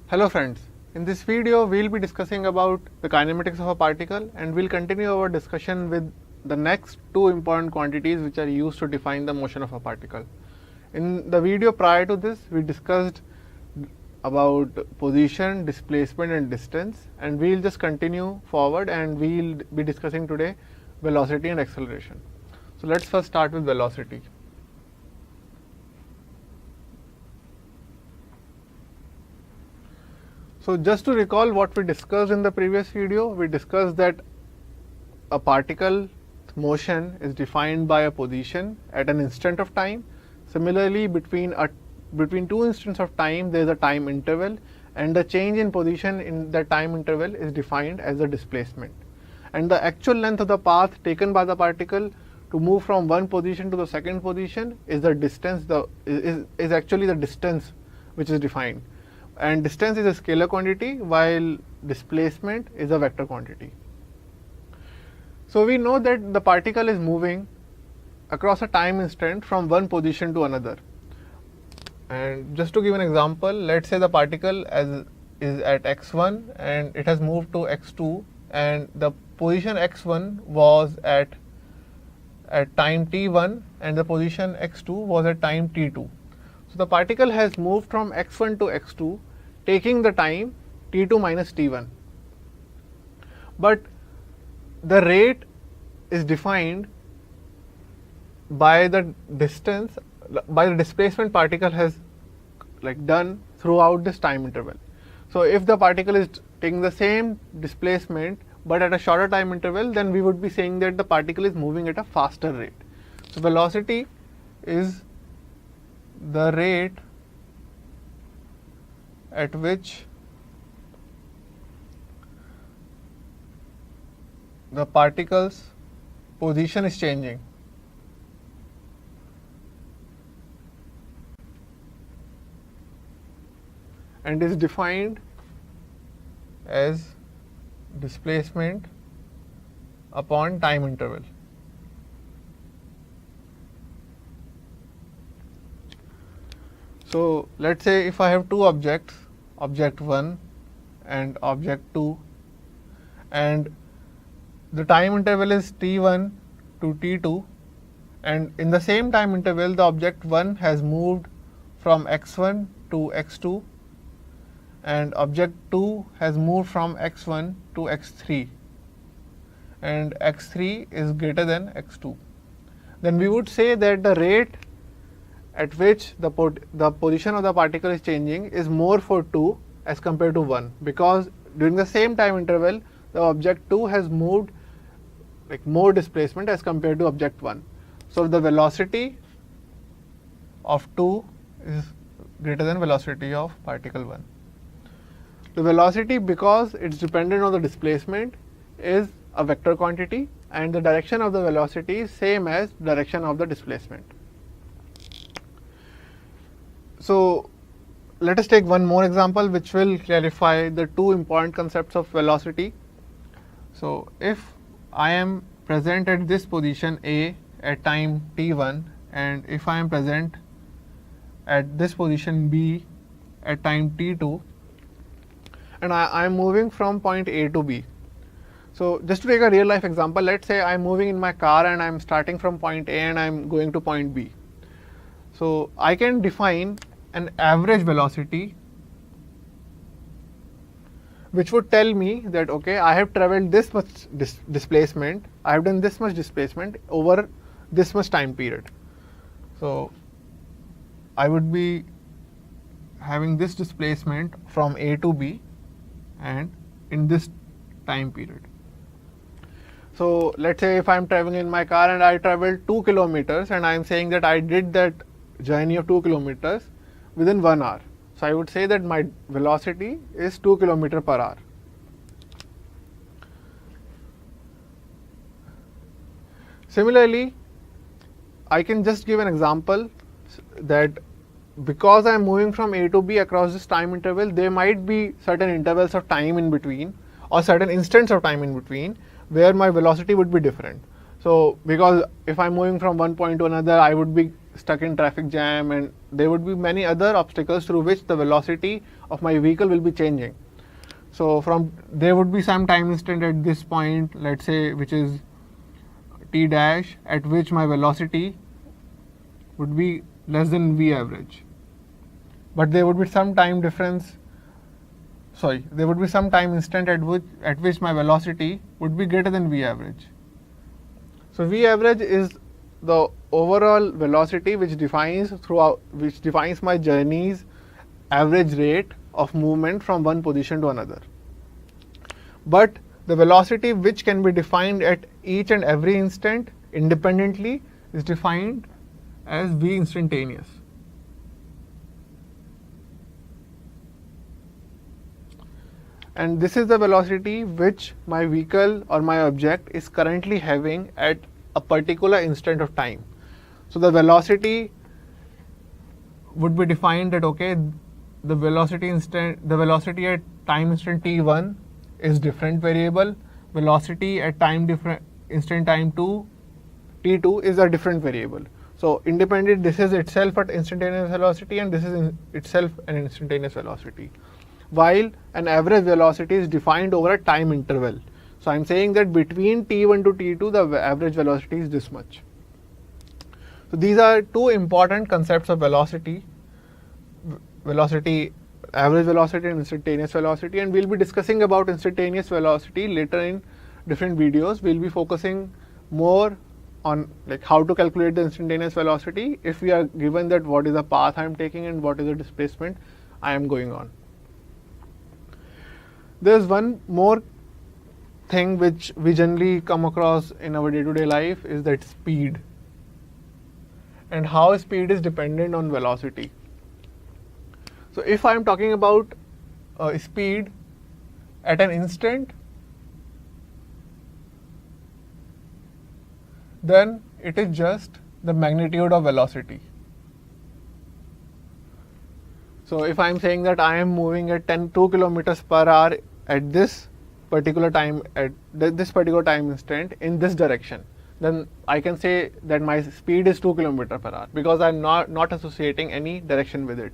Hello friends, in this video we will be discussing about the kinematics of a particle, and we will continue our discussion with the next two important quantities which are used to define the motion of a particle. In the video prior to this, we discussed about position, displacement and distance, and we will just continue forward and we will be discussing today velocity and acceleration. So let us first start with velocity. So just to recall what we discussed in the previous video, we discussed that a particle motion is defined by a position at an instant of time. Similarly, between two instants of time, there is a time interval, and the change in position in that time interval is defined as the displacement. And the actual length of the path taken by the particle to move from one position to the second position is the distance, is actually the distance which is defined. And distance is a scalar quantity while displacement is a vector quantity. So we know that the particle is moving across a time instant from one position to another. And just to give an example, let's say the particle is at x1 and it has moved to x2, and the position x1 was at time t1 and the position x2 was at time t2. So the particle has moved from x1 to x2 taking the time t2 minus t1. But the rate is defined by the distance, by the displacement particle has done throughout this time interval. So if the particle is taking the same displacement but at a shorter time interval, then we would be saying that the particle is moving at a faster rate. So velocity is the rate at which the particle's position is changing. And is defined as displacement upon time interval. So let's say if I have two objects, object 1 and object 2, and the time interval is t1 to t2, and in the same time interval the object 1 has moved from x1 to x2 and object 2 has moved from x1 to x3 and x3 is greater than x2, then we would say that the rate at which the position of the particle is changing is more for 2 as compared to 1, because during the same time interval the object 2 has moved more displacement as compared to object 1. So the velocity of 2 is greater than velocity of particle 1. The velocity, because it's dependent on the displacement, is a vector quantity, and the direction of the velocity is same as direction of the displacement. So let us take one more example which will clarify the two important concepts of velocity. So if I am present at this position A at time t1, and if I am present at this position B at time t2, and I am moving from point A to B. So just to take a real life example, let's say I am moving in my car and I am starting from point A and I am going to point B. So I can define an average velocity which would tell me that okay, I have traveled this much displacement, I have done this much displacement over this much time period. So I would be having this displacement from A to B and in this time period. So let's say if I am traveling in my car and I traveled 2 kilometers and I am saying that I did that journey of 2 kilometers within 1 hour. So I would say that my velocity is 2 kilometers per hour. Similarly, I can just give an example that because I am moving from A to B across this time interval, there might be certain intervals of time in between or certain instants of time in between where my velocity would be different. So because if I am moving from one point to another, I would be stuck in traffic jam, and there would be many other obstacles through which the velocity of my vehicle will be changing. So there would be some time instant at this point, let's say, which is t dash, at which my velocity would be less than v average. But there would be some time difference. There would be some time instant at which my velocity would be greater than v average. So v average is the overall velocity which defines my journey's average rate of movement from one position to another. But the velocity which can be defined at each and every instant independently is defined as v instantaneous. And this is the velocity which my vehicle or my object is currently having at a particular instant of time. So the velocity would be defined that, okay, the velocity at time instant t1 is different variable, velocity at instant time t2 is a different variable. So independent, this is itself an instantaneous velocity, and this is itself an instantaneous velocity, while an average velocity is defined over a time interval. So I'm saying that between t1 to t2 the average velocity is this much. So these are two important concepts of velocity, average velocity and instantaneous velocity, and we'll be discussing about instantaneous velocity later in different videos. We'll be focusing more on like how to calculate the instantaneous velocity if we are given that what is the path I am taking and what is the displacement I am going on. There's one more thing which we generally come across in our day-to-day life, is that speed, and how speed is dependent on velocity. So if I am talking about speed at an instant, then it is just the magnitude of velocity. So if I am saying that I am moving at 2 kilometers per hour at this particular time, at this particular time instant in this direction, then I can say that my speed is 2 kilometers per hour, because I am not associating any direction with it.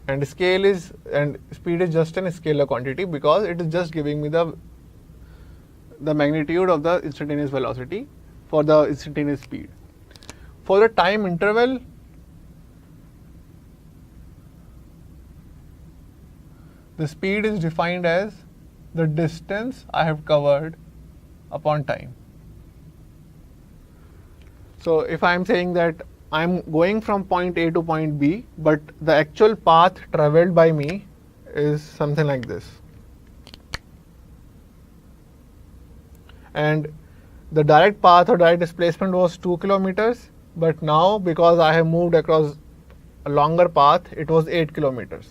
And speed is just an scalar quantity, because it is just giving me the magnitude of the instantaneous velocity for the instantaneous speed. For the time interval, the speed is defined as the distance I have covered upon time. So if I am saying that I am going from point A to point B, but the actual path traveled by me is something like this, and the direct path or direct displacement was 2 kilometers, but now because I have moved across a longer path, it was 8 kilometers.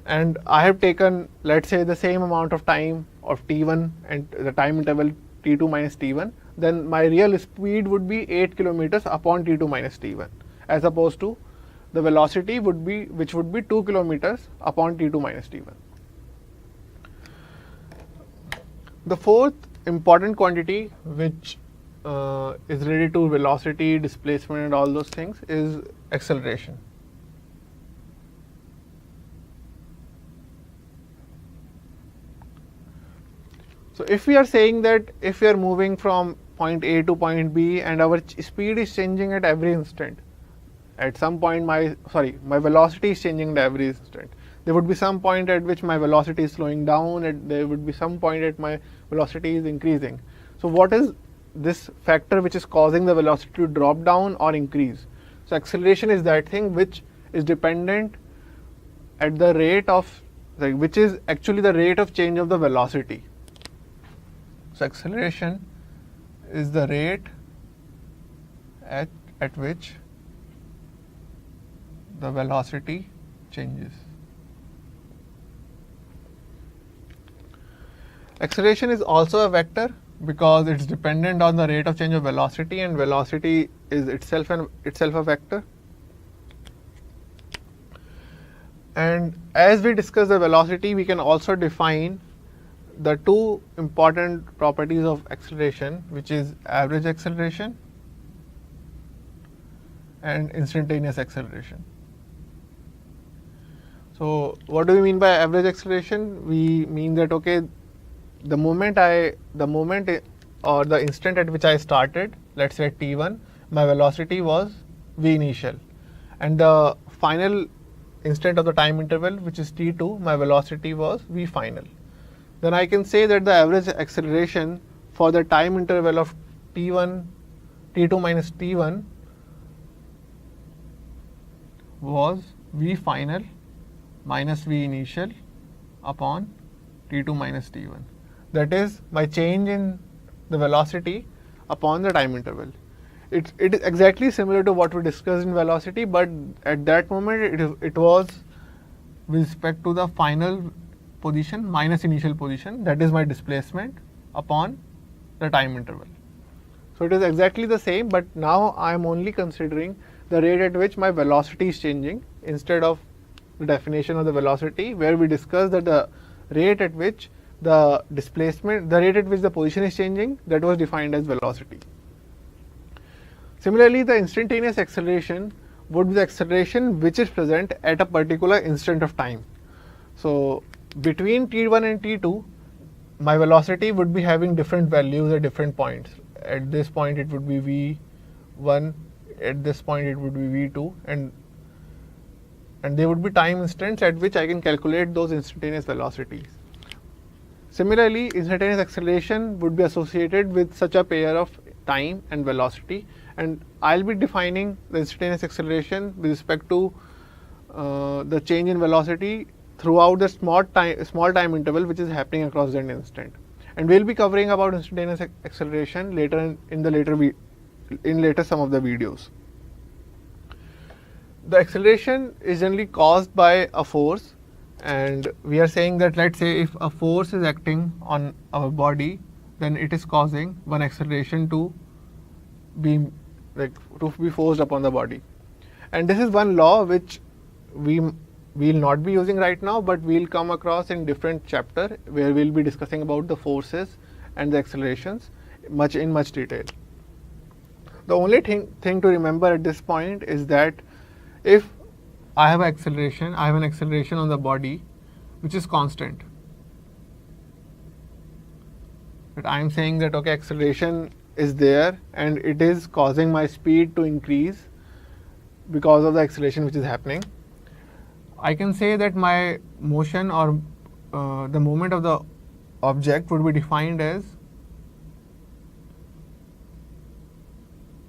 And I have taken, let's say, the same amount of time of t1 and the time interval t2 minus t1, then my real speed would be 8 kilometers upon t2 minus t1, as opposed to the velocity which would be 2 kilometers upon t2 minus t1. The fourth important quantity which is related to velocity, displacement and all those things is acceleration. So if we are saying that if we are moving from point A to point B and our speed is changing at every instant, at some point my velocity is changing at every instant. There would be some point at which my velocity is slowing down, and there would be some point at my velocity is increasing. So what is this factor which is causing the velocity to drop down or increase? So acceleration is that thing which is dependent at the rate of, which is actually the rate of change of the velocity. So acceleration is the rate at which the velocity changes. Acceleration is also a vector because it's dependent on the rate of change of velocity, and velocity is itself a vector. And as we discuss the velocity, we can also define the two important properties of acceleration, which is average acceleration and instantaneous acceleration. So what do we mean by average acceleration? We mean that okay, the moment or the instant at which I started, let's say at t1, my velocity was v initial, and the final instant of the time interval, which is t2, my velocity was v final. Then I can say that the average acceleration for the time interval of t2 minus t1 was v final minus v initial upon t2 minus t1. That is my change in the velocity upon the time interval. It is exactly similar to what we discussed in velocity, but at that moment it was with respect to the final position minus initial position, that is my displacement upon the time interval. So it is exactly the same, but now I am only considering the rate at which my velocity is changing instead of the definition of the velocity, where we discussed that the rate at which the displacement, the rate at which the position is changing, that was defined as velocity. Similarly, the instantaneous acceleration would be the acceleration which is present at a particular instant of time. So between t1 and t2, my velocity would be having different values at different points. At this point it would be v1, at this point it would be v2, and there would be time instants at which I can calculate those instantaneous velocities. Similarly, instantaneous acceleration would be associated with such a pair of time and velocity, and I'll be defining the instantaneous acceleration with respect to the change in velocity throughout the small time interval which is happening across that instant. And we'll be covering about instantaneous acceleration later in later some of the videos. The acceleration is generally caused by a force, and we are saying that, let's say if a force is acting on our body, then it is causing one acceleration to be forced upon the body. And this is one law which we'll not be using right now, but we'll come across in different chapter where we'll be discussing about the forces and the accelerations in much detail. The only thing to remember at this point is that if I have an acceleration on the body which is constant. But I am saying that okay, acceleration is there and it is causing my speed to increase because of the acceleration which is happening. I can say that my motion or the movement of the object would be defined as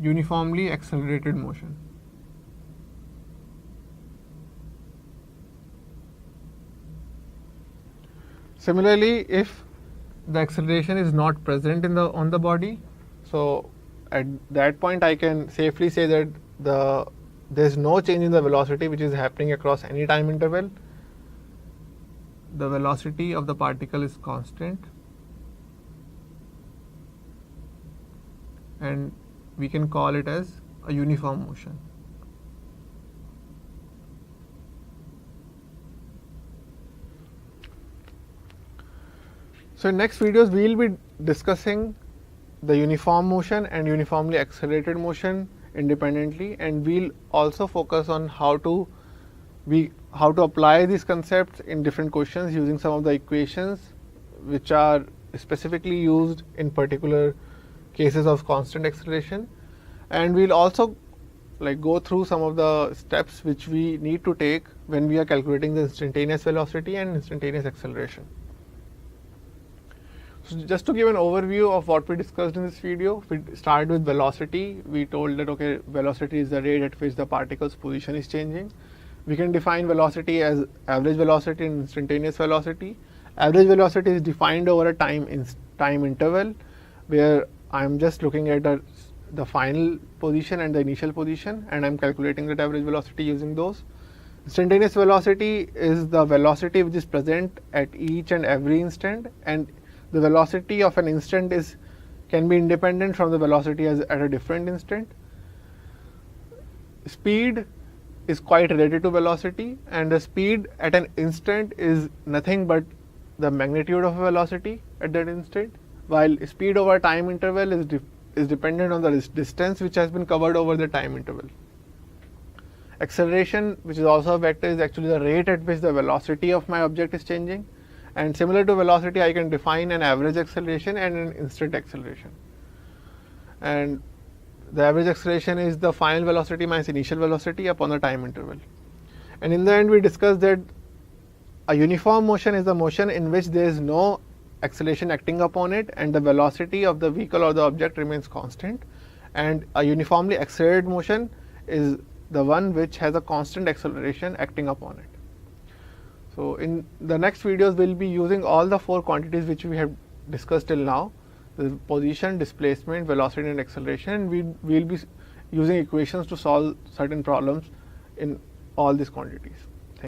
uniformly accelerated motion. Similarly, if the acceleration is not present on the body, so at that point I can safely say that there is no change in the velocity which is happening across any time interval. The velocity of the particle is constant, and we can call it as a uniform motion. So in next videos we will be discussing the uniform motion and uniformly accelerated motion independently, and we'll also focus on how to apply these concepts in different questions using some of the equations which are specifically used in particular cases of constant acceleration. And we'll also go through some of the steps which we need to take when we are calculating the instantaneous velocity and instantaneous acceleration. So just to give an overview of what we discussed in this video, we started with velocity. We told that okay, velocity is the rate at which the particle's position is changing. We can define velocity as average velocity and instantaneous velocity. Average velocity is defined over a time interval where I am just looking at the final position and the initial position, and I am calculating that average velocity using those. Instantaneous velocity is the velocity which is present at each and every instant, and the velocity of an instant can be independent from the velocity at a different instant. Speed is quite related to velocity, and the speed at an instant is nothing but the magnitude of a velocity at that instant, while speed over time interval is dependent on the distance which has been covered over the time interval. Acceleration, which is also a vector, is actually the rate at which the velocity of my object is changing. And similar to velocity, I can define an average acceleration and an instant acceleration. And the average acceleration is the final velocity minus initial velocity upon the time interval. And in the end, we discussed that a uniform motion is a motion in which there is no acceleration acting upon it and the velocity of the vehicle or the object remains constant. And a uniformly accelerated motion is the one which has a constant acceleration acting upon it. So in the next videos, we'll be using all the 4 quantities which we have discussed till now: the position, displacement, velocity and acceleration. And we'll be using equations to solve certain problems in all these quantities.